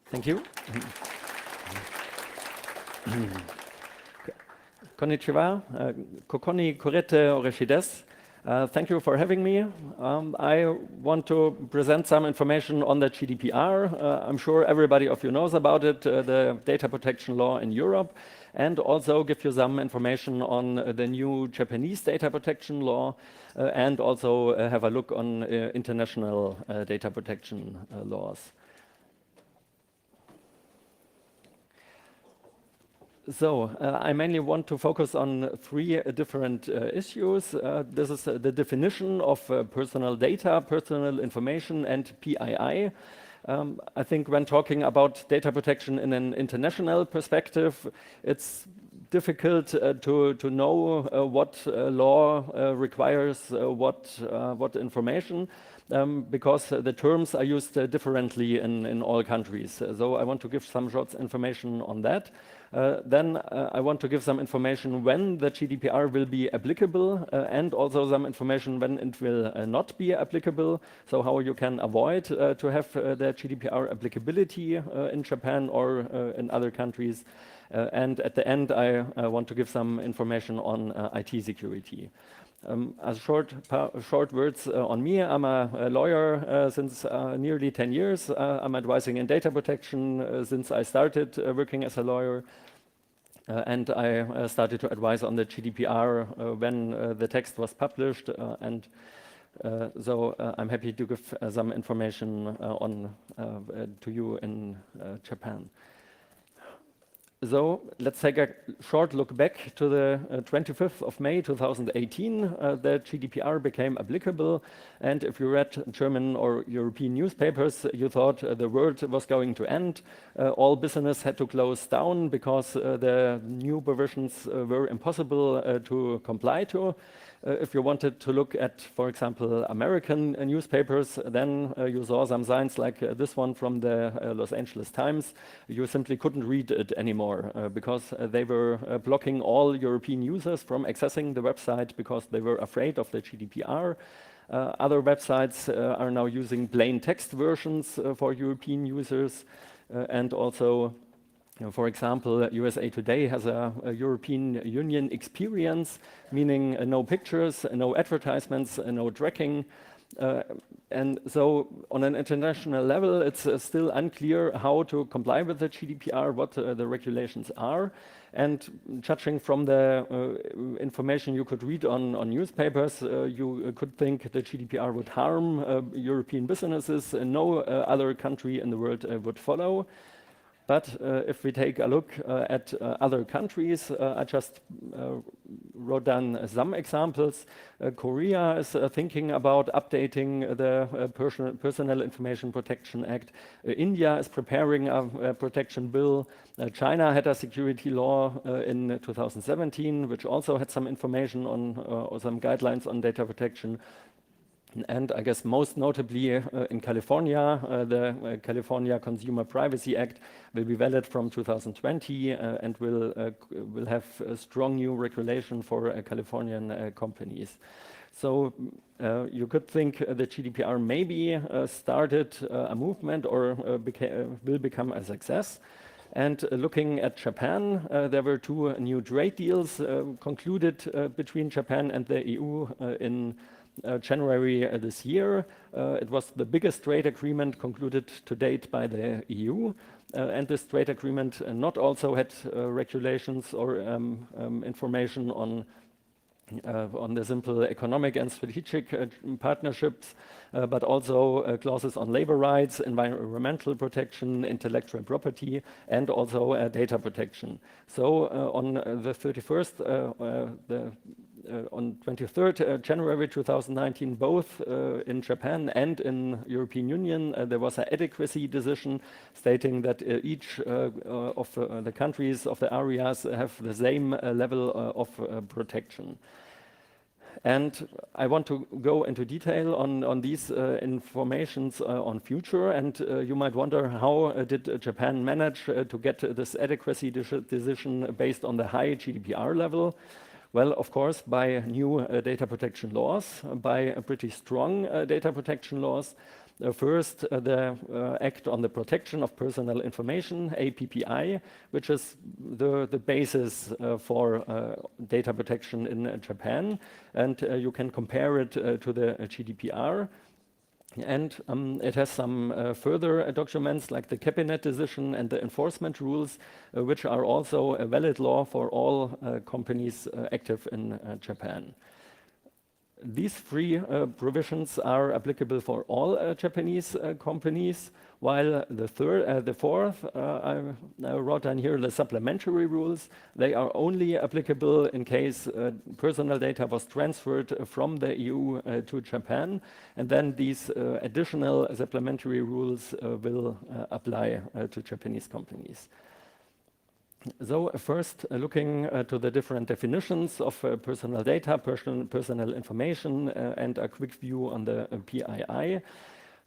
Thank you. Konnichiwa, kokoni korete oreshides. Thank you for having me. I want to present some information on the GDPR. I'm sure everybody of you knows about it, the data protection law in Europe, and also give you some information on the new Japanese data protection law, and also have a look on international data protection laws. So I mainly want to focus on three different issues. This is the definition of personal data, personal information, and PII. I think when talking about data protection in an international perspective, it's difficult to know what law requires what information. Because the terms are used differently in all countries. So I want to give some short information on that. Then I want to give some information when the GDPR will be applicable, and also some information when it will not be applicable. So how you can avoid to have the GDPR applicability in Japan or in other countries. And at the end, I want to give some information on IT security. As short words on me, I'm a lawyer since nearly 10 years. I'm advising in data protection since I started working as a lawyer. And I started to advise on the GDPR when the text was published. So I'm happy to give some information to you in Japan. So let's take a short look back to the 25th of May 2018. The GDPR became applicable, and if you read German or European newspapers, you thought the world was going to end. All business had to close down because the new provisions were impossible to comply to. If you wanted to look at, for example, American newspapers, then you saw some signs like this one from the Los Angeles Times. You simply couldn't read it anymore because they were blocking all European users from accessing the website because they were afraid of the GDPR. Other websites are now using plain text versions for European users, and also for example, USA Today has a European Union experience, meaning no pictures, no advertisements, no tracking. And so on an international level, it's still unclear how to comply with the GDPR, what the regulations are. And judging from the information you could read on newspapers, you could think the GDPR would harm European businesses. No other country in the world would follow. But if we take a look at other countries, I just wrote down some examples. Korea is thinking about updating the Personal Information Protection Act. India is preparing a protection bill. China had a security law in 2017, which also had some information on or some guidelines on data protection. And I guess most notably in California, the California Consumer Privacy Act will be valid from 2020 and will have a strong new regulation for Californian companies. So you could think the GDPR maybe started a movement or will become a success. And looking at Japan, there were two new trade deals concluded between Japan and the EU in January this year. It was the biggest trade agreement concluded to date by the EU. And this trade agreement not also had regulations or information on the simple economic and strategic partnerships, but also clauses on labor rights, environmental protection, intellectual property, and also data protection. So on the 31st, on 23rd January 2019, both in Japan and in European Union, there was an adequacy decision stating that each of the countries of the areas have the same level of protection. And I want to go into detail on these informations on future. And you might wonder, how did Japan manage to get this adequacy decision based on the high GDPR level? Well, of course, by new data protection laws, by pretty strong data protection laws. First, the Act on the Protection of Personal Information, APPI, which is the basis for data protection in Japan, and you can compare it to the GDPR. And it has some further documents like the cabinet decision and the enforcement rules, which are also a valid law for all companies active in Japan. These three provisions are applicable for all Japanese companies, while the fourth, I wrote down here the supplementary rules. They are only applicable in case personal data was transferred from the EU to Japan, and then these additional supplementary rules will apply to Japanese companies. So first, looking to the different definitions of personal data, personal information, and a quick view on the PII.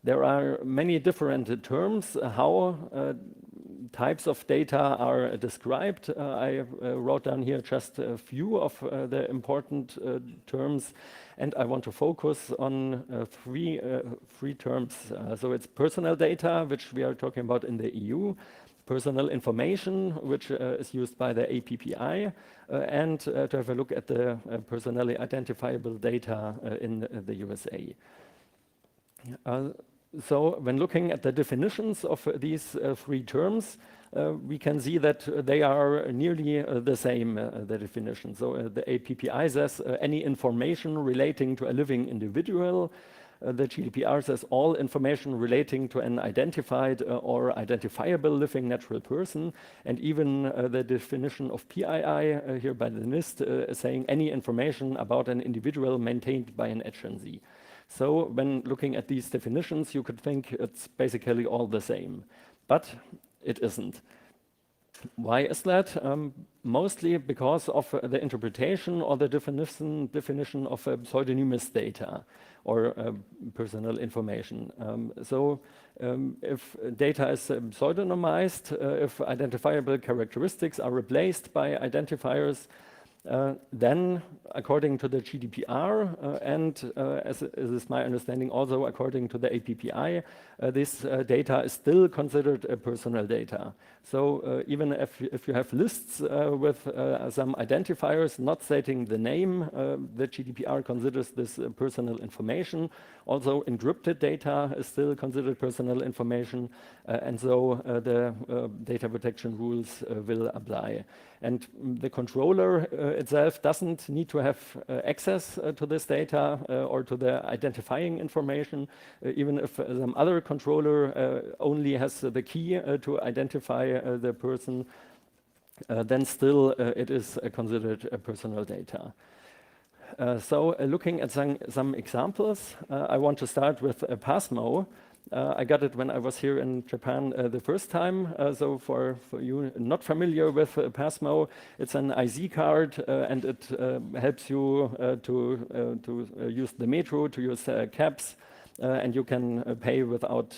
There are many different terms how types of data are described. I wrote down here just a few of the important terms, and I want to focus on three terms. So it's personal data, which we are talking about in the EU, personal information, which is used by the APPI, and to have a look at the personally identifiable data in the USA. So when looking at the definitions of these three terms, we can see that they are nearly the same, the definition. So the APPI says any information relating to a living individual. The GDPR says all information relating to an identified or identifiable living natural person, and even the definition of PII here by the NIST saying any information about an individual maintained by an agency. So when looking at these definitions, you could think it's basically all the same, but it isn't. Why is that? Mostly because of the interpretation or the definition of pseudonymous data or personal information. If data is pseudonymized, if identifiable characteristics are replaced by identifiers, then according to the GDPR and as is my understanding also according to the APPI, this data is still considered personal data. So even if you have lists with some identifiers not stating the name, the GDPR considers this personal information. Also encrypted data is still considered personal information, and so the data protection rules will apply. And the controller itself doesn't need to have access to this data or to the identifying information, even if some other controller only has the key to identify the person, then still it is considered personal data. So looking at some examples, I want to start with Passmo. I got it when I was here in Japan the first time. So for you not familiar with Passmo, it's an IZ card and it helps you to use the metro, to use cabs, and you can pay without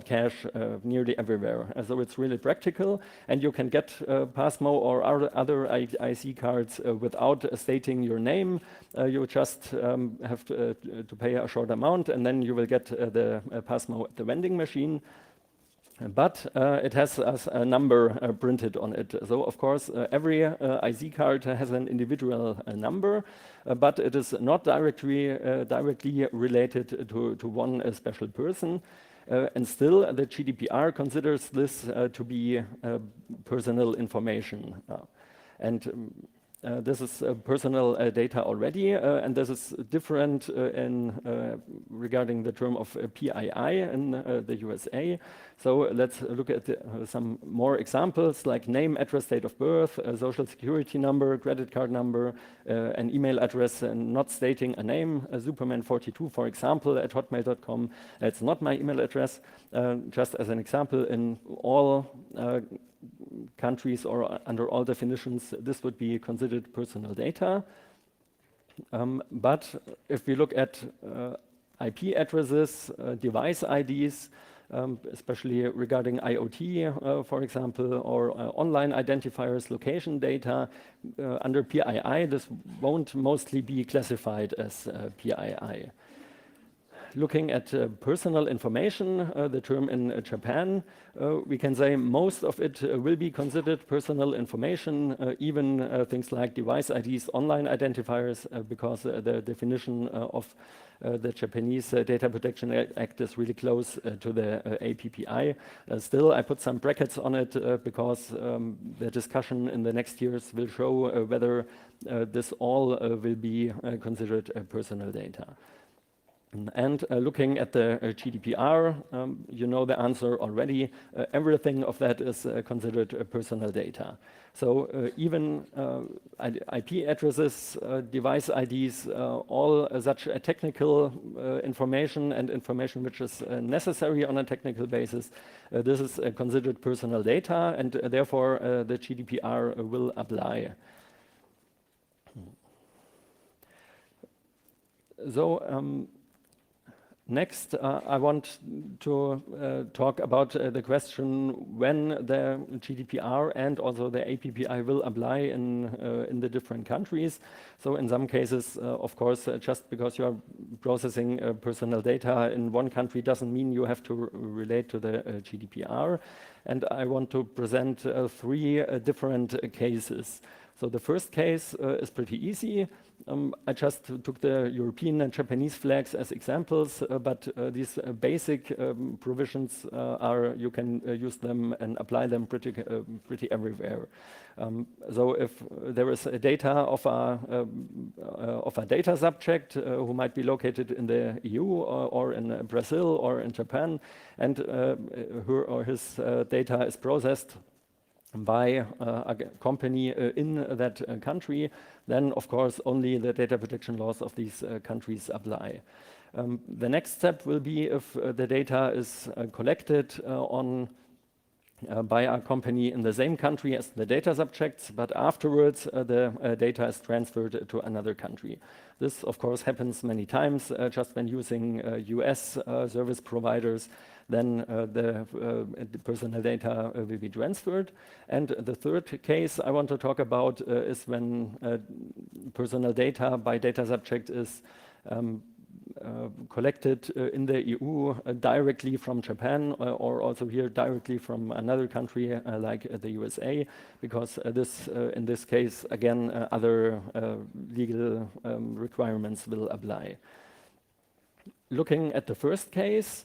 cash nearly everywhere. So it's really practical, and you can get Passmo or other IC cards without stating your name. You just have to pay a short amount, and then you will get the Passmo at the vending machine. But it has a number printed on it. So of course, every IZ card has an individual number, but it is not directly related to one special person. And still, the GDPR considers this to be personal information. This is personal data already, and this is different regarding the term of PII in the USA. So let's look at some more examples like name, address, date of birth, a social security number, credit card number, an email address, and not stating a name, Superman42, for example, at hotmail.com. It's not my email address. Just as an example, in all countries or under all definitions, this would be considered personal data. But if we look at IP addresses, device IDs, especially regarding IoT, for example, or online identifiers, location data, under PII, this won't mostly be classified as PII. Looking at personal information, the term in Japan, we can say most of it will be considered personal information, even things like device IDs, online identifiers, because the definition of the Japanese Data Protection Act is really close to the APPI. Still, I put some brackets on it because the discussion in the next years will show whether this all will be considered personal data. And looking at the GDPR, you know the answer already. Everything of that is considered personal data. So even IP addresses, device IDs, all such technical information and information which is necessary on a technical basis, this is considered personal data, and therefore the GDPR will apply. So next, I want to talk about the question when the GDPR and also the APPI will apply in the different countries. So in some cases, of course, just because you are processing personal data in one country doesn't mean you have to relate to the GDPR. And I want to present three different cases. So the first case is pretty easy. I just took the European and Japanese flags as examples, but these basic provisions you can use them and apply them pretty everywhere. So if there is a data of a data subject who might be located in the EU or in Brazil or in Japan, and her or his data is processed by a company in that country, then of course only the data protection laws of these countries apply. The next step will be if the data is collected by a company in the same country as the data subjects, but afterwards the data is transferred to another country. This of course happens many times, just when using US service providers, then the personal data will be transferred. And the third case I want to talk about is when personal data by data subject is collected in the EU directly from Japan, or also here directly from another country like the USA, because in this case, again, other legal requirements will apply. Looking at the first case,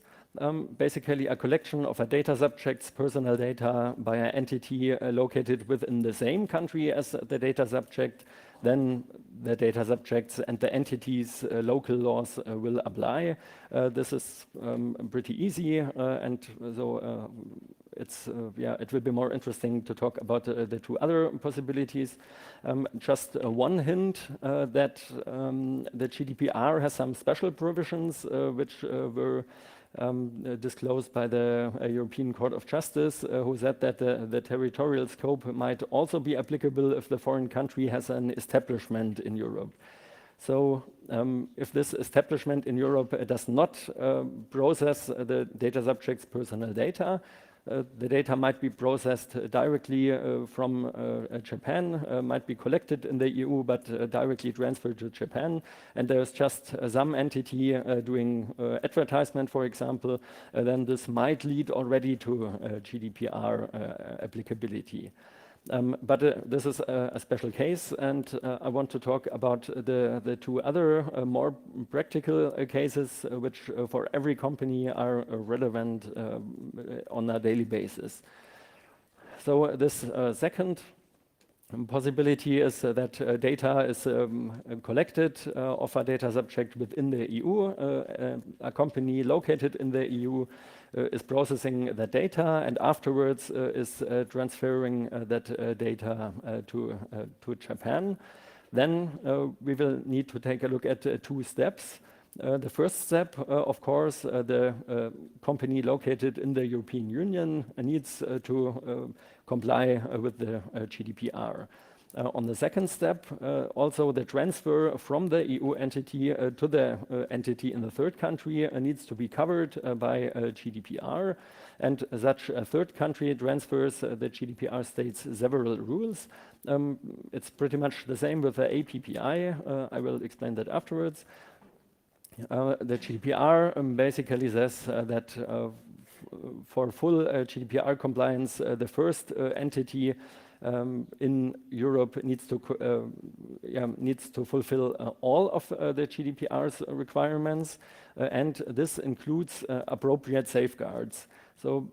basically a collection of a data subject's personal data by an entity located within the same country as the data subject, then the data subjects and the entities' local laws will apply. This is pretty easy, and so it will be more interesting to talk about the two other possibilities. Just one hint that the GDPR has some special provisions which were disclosed by the European Court of Justice, who said that the territorial scope might also be applicable if the foreign country has an establishment in Europe. So if this establishment in Europe does not process the data subject's personal data, the data might be processed directly from Japan, might be collected in the EU, but directly transferred to Japan. And there's just some entity doing advertisement, for example, then this might lead already to GDPR applicability. But this is a special case, and I want to talk about the two other more practical cases which for every company are relevant on a daily basis. So this second possibility is that data is collected of a data subject within the EU. A company located in the EU is processing the data and afterwards is transferring that data to Japan. Then we will need to take a look at two steps. The first step, of course, the company located in the European Union needs to comply with the GDPR. On the second step, also the transfer from the EU entity to the entity in the third country needs to be covered by GDPR. And such a third country transfers, the GDPR states several rules. It's pretty much the same with the APPI. I will explain that afterwards. The GDPR basically says that for full GDPR compliance, the first entity in Europe needs to fulfill all of the GDPR's requirements, and this includes appropriate safeguards. So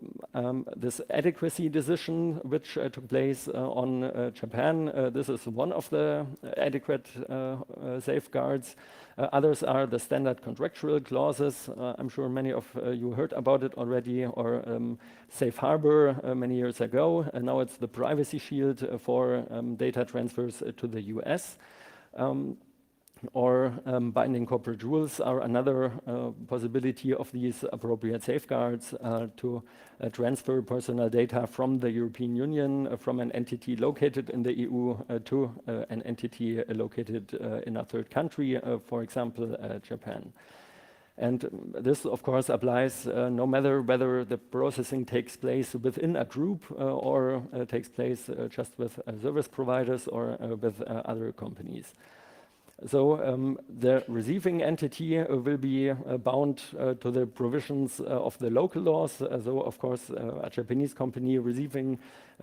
this adequacy decision, which took place on Japan, this is one of the adequate safeguards. Others are the standard contractual clauses. I'm sure many of you heard about it already, or safe harbor many years ago. And now it's the privacy shield for data transfers to the US. Binding corporate rules are another possibility of these appropriate safeguards to transfer personal data from the European Union, from an entity located in the EU to an entity located in a third country, for example, Japan. And this, of course, applies no matter whether the processing takes place within a group or takes place just with service providers or with other companies. So the receiving entity will be bound to the provisions of the local laws. So, of course, a Japanese company receiving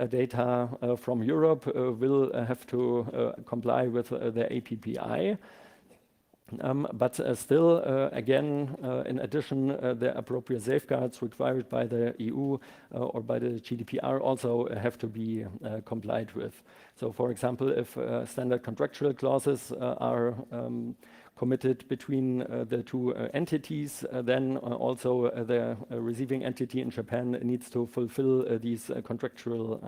data from Europe will have to comply with the APPI. But still, again, in addition, the appropriate safeguards required by the EU or by the GDPR also have to be complied with. So, for example, if standard contractual clauses are committed between the two entities, then also the receiving entity in Japan needs to fulfill these contractual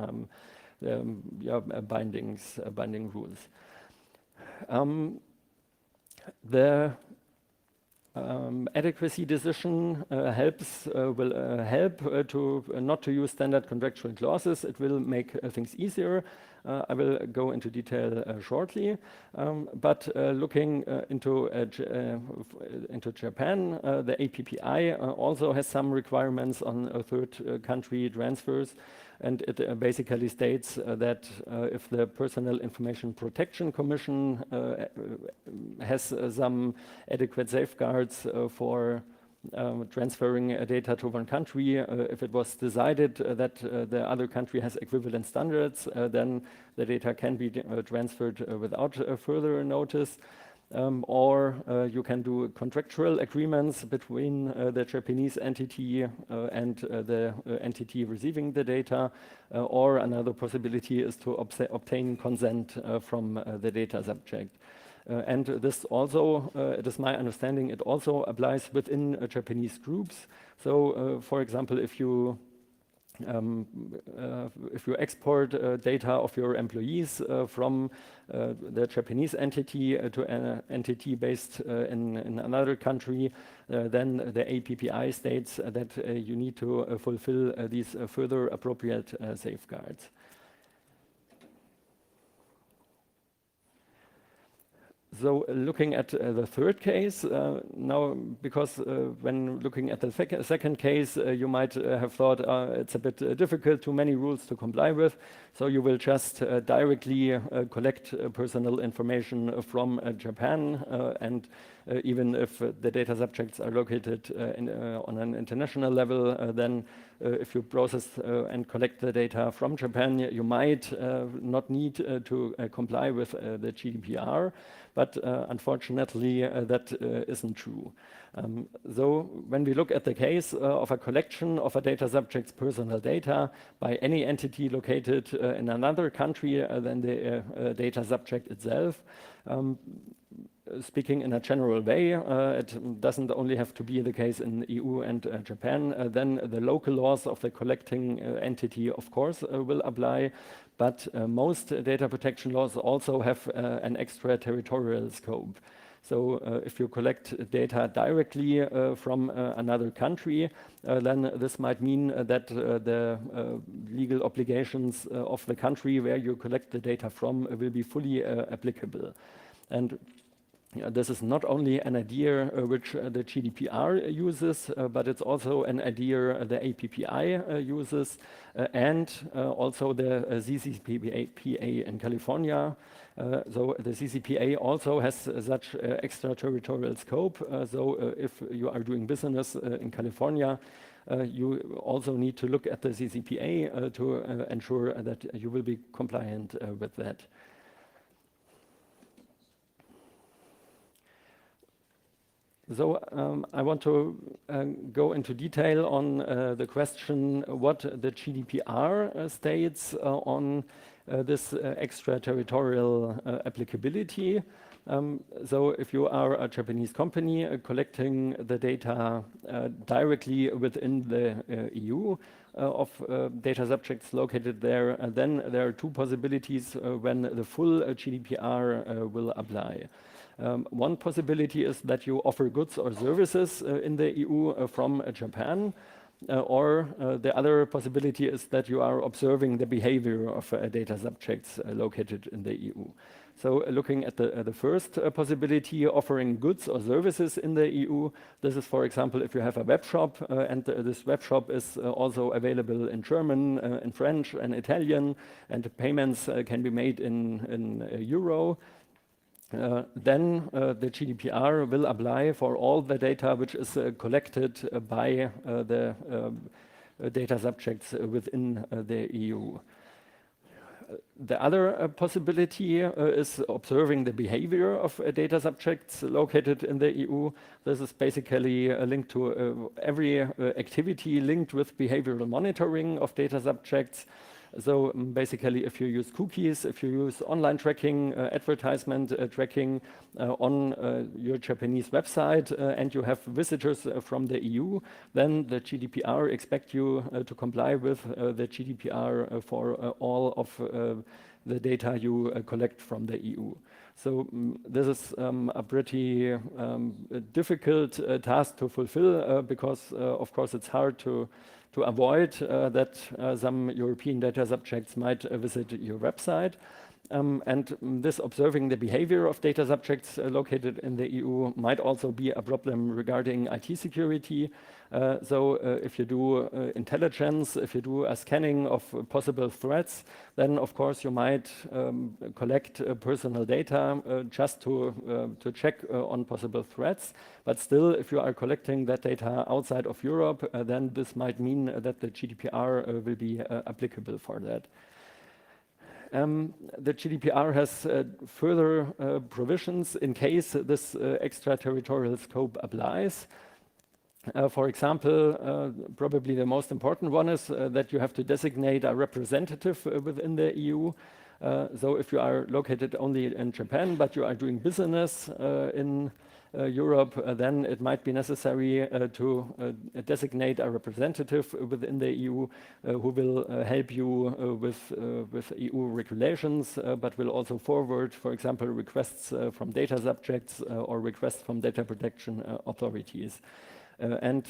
binding rules. The adequacy decision will help to not to use standard contractual clauses. It will make things easier. I will go into detail shortly. But looking into Japan, the APPI also has some requirements on third country transfers. And it basically states that if the Personal Information Protection Commission has some adequate safeguards for transferring data to one country, if it was decided that the other country has equivalent standards, then the data can be transferred without further notice. Or you can do contractual agreements between the Japanese entity and the entity receiving the data. Or another possibility is to obtain consent from the data subject. And this also, it is my understanding, it also applies within Japanese groups. So, for example, if you export data of your employees from the Japanese entity to an entity based in another country, then the APPI states that you need to fulfill these further appropriate safeguards. So looking at the third case, now, because when looking at the second case, you might have thought it's a bit difficult, too many rules to comply with. So you will just directly collect personal information from Japan. And even if the data subjects are located on an international level, then if you process and collect the data from Japan, you might not need to comply with the GDPR. But unfortunately, that isn't true. So when we look at the case of a collection of a data subject's personal data by any entity located in another country than the data subject itself, speaking in a general way, it doesn't only have to be the case in EU and Japan, then the local laws of the collecting entity, of course, will apply. But most data protection laws also have an extraterritorial scope. So if you collect data directly from another country, then this might mean that the legal obligations of the country where you collect the data from will be fully applicable. And This is not only an idea which the GDPR uses, but it's also an idea the APPI uses, and also the CCPA in California. So the CCPA also has such extraterritorial scope. So if you are doing business in California, you also need to look at the CCPA to ensure that you will be compliant with that. So I want to go into detail on the question what the GDPR states on this extraterritorial applicability. So if you are a Japanese company collecting the data directly within the EU of data subjects located there, then there are two possibilities when the full GDPR will apply. One possibility is that you offer goods or services in the EU from Japan, or the other possibility is that you are observing the behavior of data subjects located in the EU. So looking at the first possibility, offering goods or services in the EU, this is, for example, if you have a web shop and this web shop is also available in German, in French and Italian, and payments can be made in euro. Then the GDPR will apply for all the data which is collected by the data subjects within the EU. The other possibility is observing the behavior of data subjects located in the EU. This is basically linked to every activity linked with behavioral monitoring of data subjects. So basically, if you use cookies, if you use online tracking, advertisement tracking on your Japanese website, and you have visitors from the EU, then the GDPR expects you to comply with the GDPR for all of the data you collect from the EU. So this is a pretty difficult task to fulfill because, of course, it's hard to avoid that some European data subjects might visit your website. And this observing the behavior of data subjects located in the EU might also be a problem regarding IT security. So if you do intelligence, if you do a scanning of possible threats, then of course you might collect personal data just to check on possible threats. But still, if you are collecting that data outside of Europe, then this might mean that the GDPR will be applicable for that. The GDPR has further provisions in case this extraterritorial scope applies. For example, probably the most important one is that you have to designate a representative within the EU. So if you are located only in Japan, but you are doing business in Europe, then it might be necessary to designate a representative within the EU who will help you with EU regulations, but will also forward, for example, requests from data subjects or requests from data protection authorities. And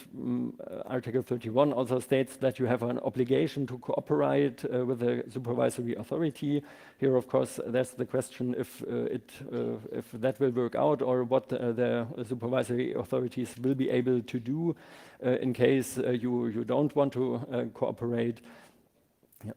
Article 31 also states that you have an obligation to cooperate with the supervisory authority. Here, of course, there's the question if that will work out or what the supervisory authorities will be able to do in case you don't want to cooperate.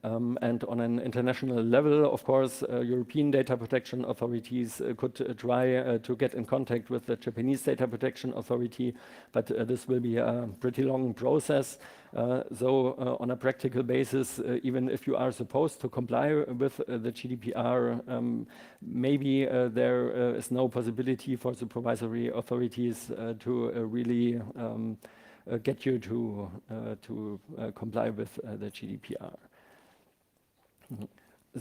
And on an international level, of course, European data protection authorities could try to get in contact with the Japanese data protection authority, but this will be a pretty long process. So on a practical basis, even if you are supposed to comply with the GDPR, maybe there is no possibility for supervisory authorities to really get you to comply with the GDPR.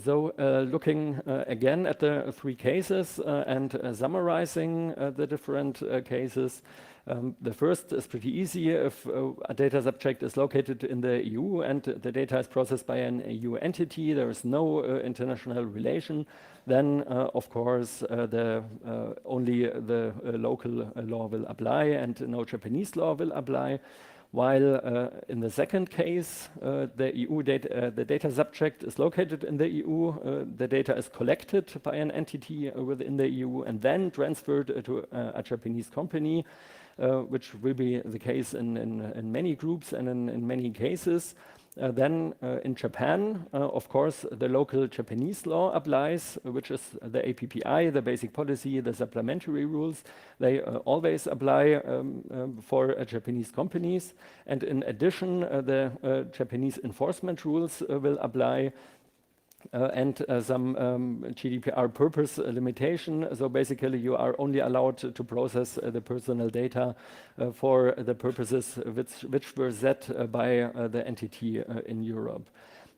So looking again at the three cases and summarizing the different cases, the first is pretty easy. If a data subject is located in the EU and the data is processed by an EU entity, there is no international relation, then of course only the local law will apply and no Japanese law will apply. while in the second case, the data subject is located in the EU, the data is collected by an entity within the EU and then transferred to a Japanese company, which will be the case in many groups and in many cases. Then in Japan, of course, the local Japanese law applies, which is the APPI, the basic policy, the supplementary rules. They always apply for Japanese companies. And in addition, the Japanese enforcement rules will apply and some GDPR purpose limitation. So basically, you are only allowed to process the personal data for the purposes which were set by the entity in Europe.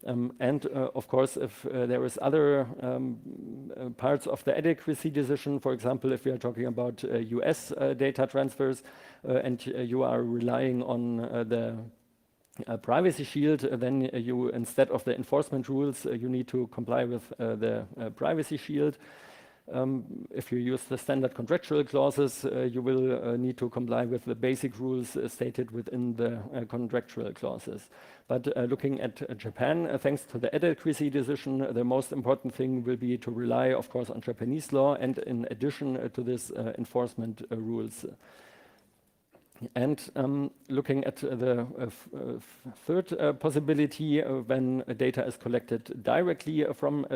Of course, if there is other parts of the adequacy decision, for example, if we are talking about US data transfers and you are relying on the privacy shield, then you, instead of the enforcement rules, you need to comply with the privacy shield. If you use the standard contractual clauses, you will need to comply with the basic rules stated within the contractual clauses. But looking at Japan, thanks to the adequacy decision, the most important thing will be to rely, of course, on Japanese law and in addition to this enforcement rules. And looking at the third possibility, when data is collected directly from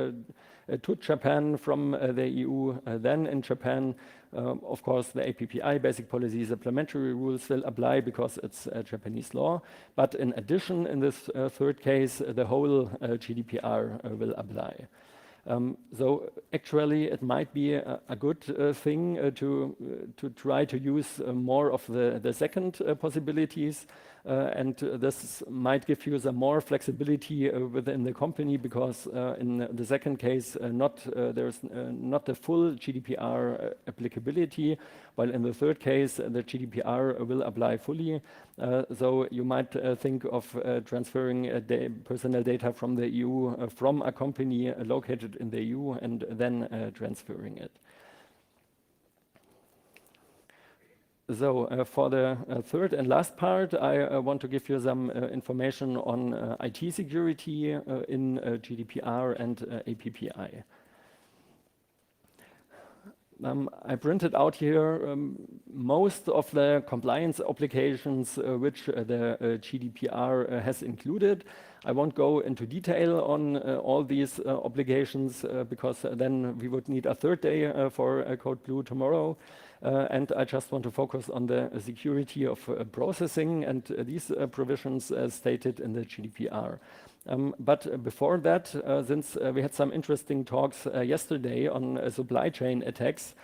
to Japan from the EU, then in Japan, of course, the APPI basic policy supplementary rules will apply because it's Japanese law. But in addition, in this third case, the whole GDPR will apply. So actually, it might be a good thing to try to use more of the second possibilities, and this might give you some more flexibility within the company because in the second case, there's not the full GDPR applicability, while in the third case, the GDPR will apply fully. So you might think of transferring personal data from the EU from a company located in the EU and then transferring it. So for the third and last part, I want to give you some information on IT security in GDPR and APPI. I printed out here most of the compliance obligations which the GDPR has included. I won't go into detail on all these obligations because then we would need a third day for Code Blue tomorrow. And I just want to focus on the security of processing and these provisions as stated in the GDPR. But before that, since we had some interesting talks yesterday on supply chain attacks,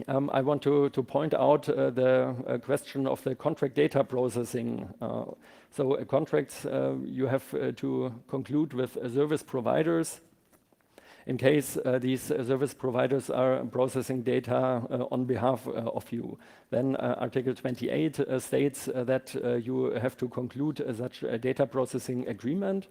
I want to point out the question of the contract data processing. So contracts you have to conclude with service providers in case these service providers are processing data on behalf of you. Then Article 28 states that you have to conclude such a data processing agreement.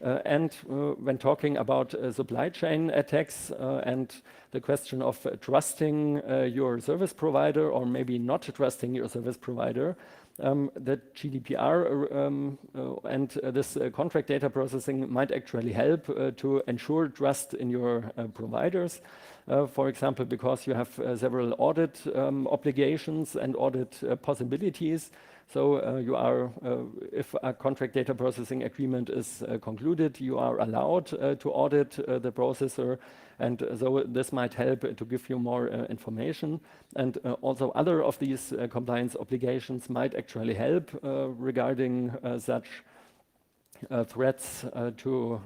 And when talking about supply chain attacks and the question of trusting your service provider or maybe not trusting your service provider, the GDPR and this contract data processing might actually help to ensure trust in your providers. For example, because you have several audit obligations and audit possibilities. So you are, if a contract data processing agreement is concluded, you are allowed to audit the processor, and so this might help to give you more information. And also other of these compliance obligations might actually help regarding such threats to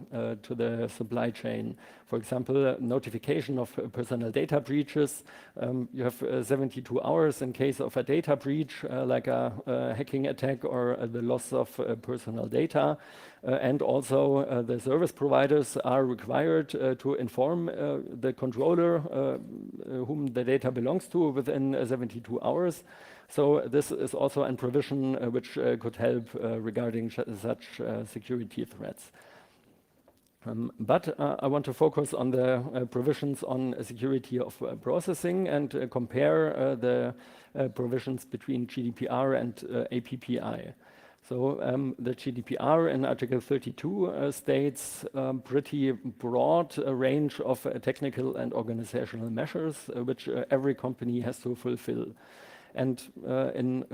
the supply chain. For example, notification of personal data breaches. You have 72 hours in case of a data breach, like a hacking attack or the loss of personal data. And also the service providers are required to inform the controller whom the data belongs to within 72 hours. So this is also a provision which could help regarding such security threats. But I want to focus on the provisions on security of processing and compare the provisions between GDPR and APPI. So the GDPR in Article 32 states pretty broad range of technical and organizational measures which every company has to fulfill. And in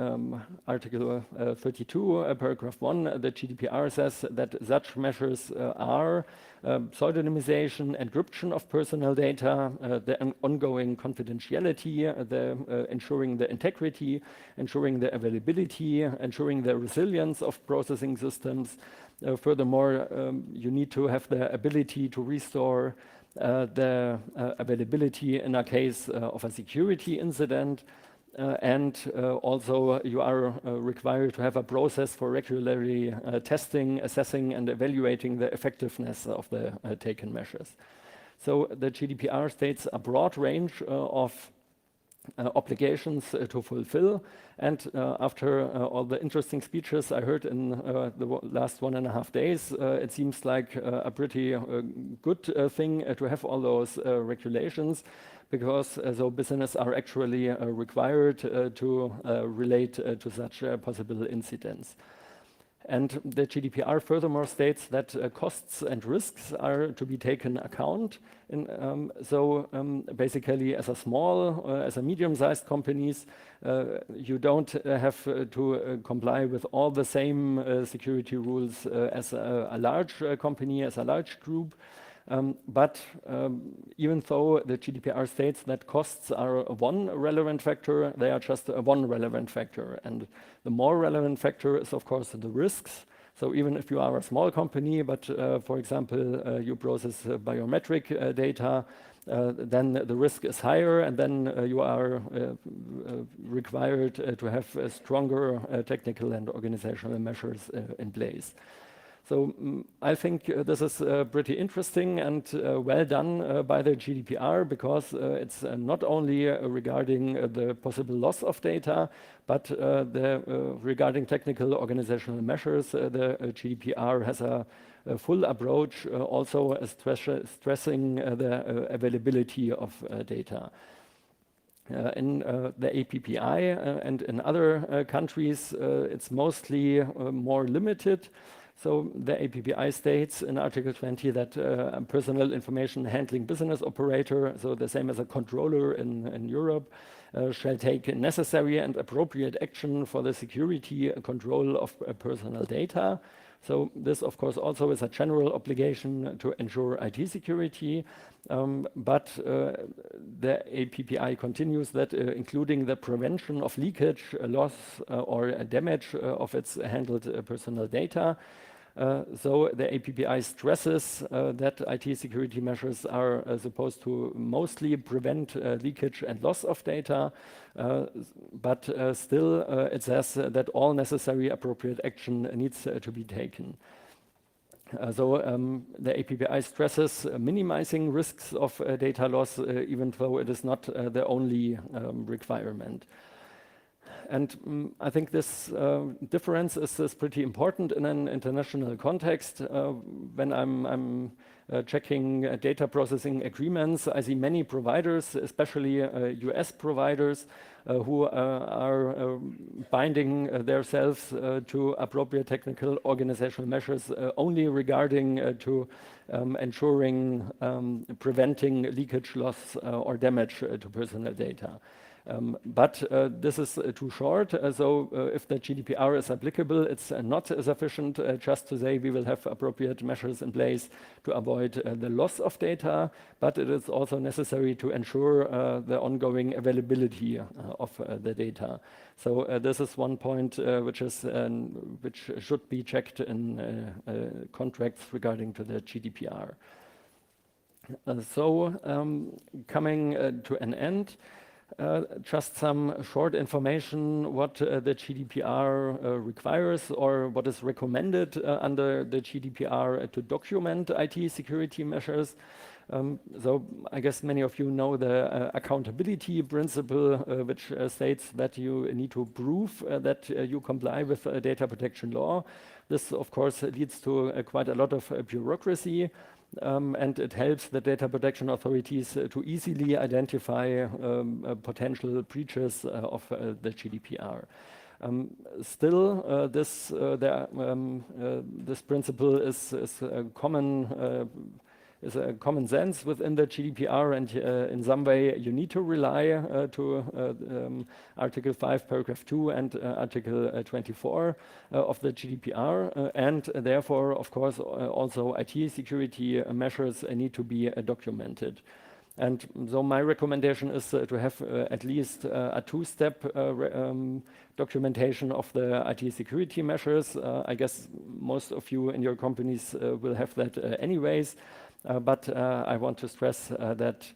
Article 32, paragraph 1, the GDPR says that such measures are pseudonymization, encryption of personal data, the ongoing confidentiality, the ensuring the integrity, ensuring the availability, ensuring the resilience of processing systems. Furthermore, you need to have the ability to restore the availability in a case of a security incident. And also you are required to have a process for regularly testing, assessing and evaluating the effectiveness of the taken measures. So the GDPR states a broad range of obligations to fulfill. And after all the interesting speeches I heard in the last 1.5 days, it seems like a pretty good thing to have all those regulations, because so business are actually required to relate to such possible incidents. And the GDPR furthermore states that costs and risks are to be taken account. Basically, as a small, as a medium-sized companies, you don't have to comply with all the same security rules as a large company, as a large group. But even though the GDPR states that costs are one relevant factor, they are just one relevant factor. And the more relevant factor is, of course, the risks. So even if you are a small company, but for example, you process biometric data, then the risk is higher, and then you are required to have stronger technical and organizational measures in place. So I think this is pretty interesting and well done by the GDPR, because it's not only regarding the possible loss of data, but regarding technical organizational measures, the GDPR has a full approach, also stressing the availability of data. In the APPI and in other countries, it's mostly more limited. So the APPI states in Article 20 that a personal information handling business operator, so the same as a controller in Europe, shall take necessary and appropriate action for the security and control of personal data. So this, of course, also is a general obligation to ensure IT security. But the APPI continues that including the prevention of leakage, loss or damage of its handled personal data. So the APPI stresses that IT security measures are supposed to mostly prevent leakage and loss of data, but still it says that all necessary appropriate action needs to be taken. The APPI stresses minimizing risks of data loss, even though it is not the only requirement. And I think this difference is pretty important in an international context. When I'm checking data processing agreements, I see many providers, especially US providers, who are binding themselves to appropriate technical organizational measures only regarding to ensuring preventing leakage, loss or damage to personal data. But this is too short. So if the GDPR is applicable, it's not sufficient just to say we will have appropriate measures in place to avoid the loss of data, but it is also necessary to ensure the ongoing availability of the data. So this is one point which should be checked in contracts regarding to the GDPR. Coming to an end, just some short information what the GDPR requires or what is recommended under the GDPR to document IT security measures. So I guess many of you know the accountability principle, which states that you need to prove that you comply with data protection law. This, of course, leads to quite a lot of bureaucracy. and it helps the data protection authorities to easily identify potential breaches of the GDPR. Still, this principle is a common sense within the GDPR, and in some way you need to rely to Article 5, Paragraph 2 and Article 24 of the GDPR, and therefore, of course, also IT security measures need to be documented. And so my recommendation is to have at least a two-step documentation of the IT security measures. I guess most of you in your companies will have that anyways, but I want to stress that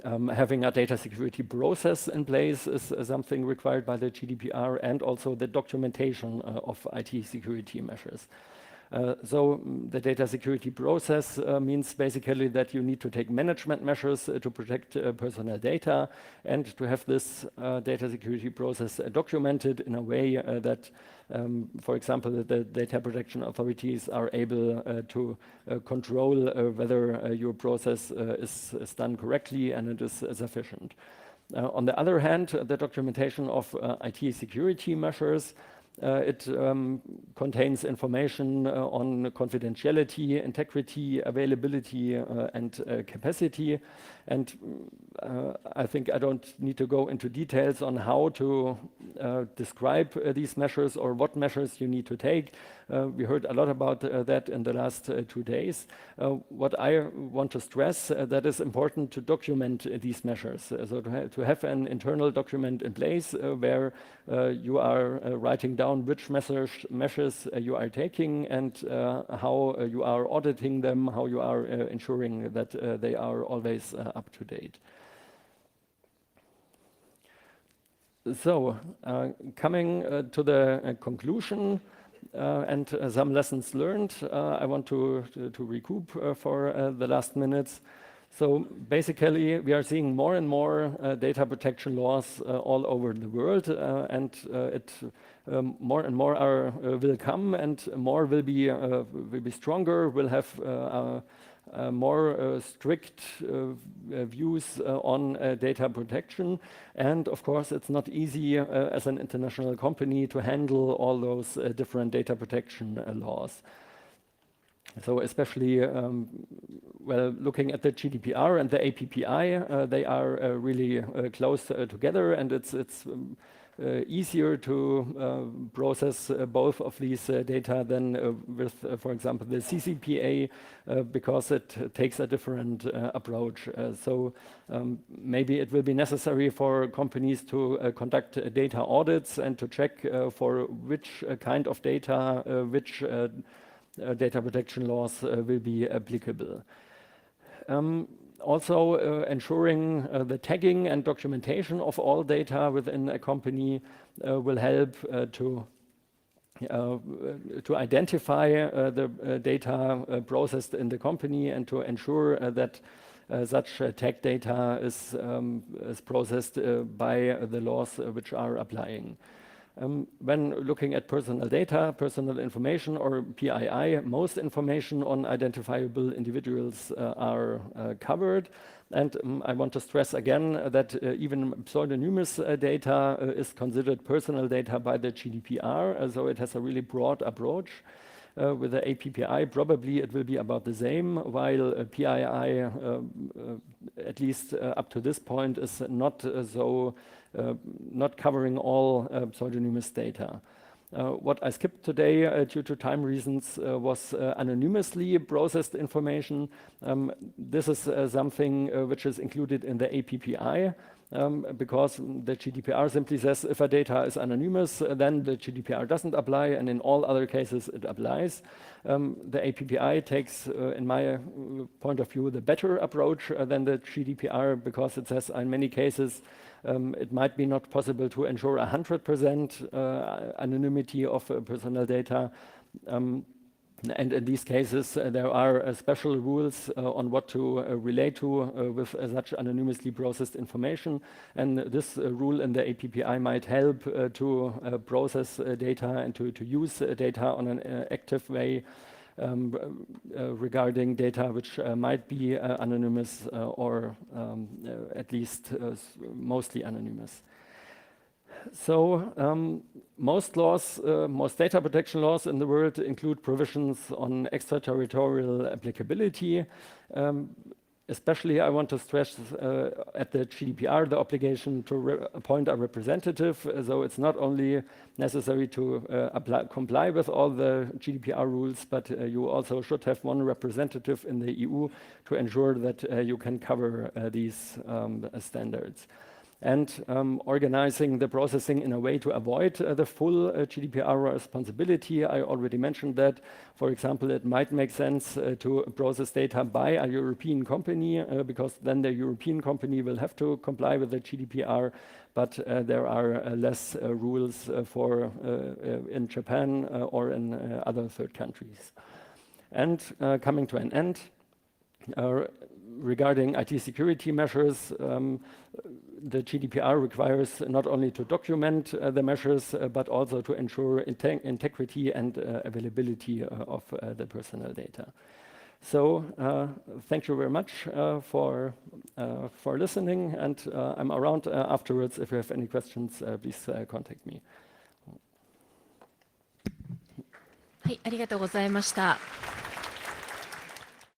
having a data security process in place is something required by the GDPR, and also the documentation of IT security measures. So the data security process means basically that you need to take management measures to protect personal data, and to have this data security process documented in a way that, for example, the data protection authorities are able to control whether your process is done correctly and it is sufficient. On the other hand, the documentation of IT security measures, it contains information on confidentiality, integrity, availability, and capacity. And I think I don't need to go into details on how to describe these measures or what measures you need to take. We heard a lot about that in the last 2 days. What I want to stress, that is important to document these measures. So to have an internal document in place where you are writing down which measures you are taking, and how you are auditing them, how you are ensuring that they are always up to date. So, coming to the conclusion and some lessons learned, I want to recoup for the last minutes. So basically, we are seeing more and more data protection laws all over the world, and more and more will come, and more will be stronger. Will have more strict views on data protection, and of course, it's not easy as an international company to handle all those different data protection laws. So especially, well, looking at the GDPR and the APPI, they are really close together, and it's easier to process both of these data than with, for example, the CCPA, because it takes a different approach. So maybe it will be necessary for companies to conduct data audits and to check for which kind of data, which data protection laws will be applicable. Also, ensuring the tagging and documentation of all data within a company will help to identify the data processed in the company, and to ensure that such tag data is processed by the laws which are applying. When looking at personal data, personal information, or PII, most information on identifiable individuals are covered. And I want to stress again that even pseudonymous data is considered personal data by the GDPR, so it has a really broad approach. With the APPI, probably it will be about the same, while PII, at least up to this point, is not not covering all pseudonymous data. What I skipped today due to time reasons was anonymously processed information. This is something which is included in the APPI, because the GDPR simply says if a data is anonymous, then the GDPR doesn't apply, and in all other cases it applies. The APPI takes, in my point of view, the better approach than the GDPR, because it says in many cases it might be not possible to ensure 100% anonymity of personal data. And in these cases, there are special rules on what to relate to with such anonymously processed information. And this rule in the APPI might help to process data and to use data on an active way. regarding data which might be anonymous or at least mostly anonymous. So most laws, most data protection laws in the world include provisions on extraterritorial applicability. Especially, I want to stress at the GDPR the obligation to appoint a representative. So it's not only necessary to comply with all the GDPR rules, but you also should have one representative in the EU to ensure that you can cover these standards. And organizing the processing in a way to avoid the full GDPR responsibility. I already mentioned that. For example, it might make sense to process data by a European company because then the European company will have to comply with the GDPR, but there are less rules for in Japan or in other third countries. And coming to an end, regarding IT security measures, the GDPR requires not only to document the measures, but also to ensure integrity and availability of the personal data. So thank you very much for listening, and I'm around afterwards. If you have any questions, please contact me. はい、ありがとうございました。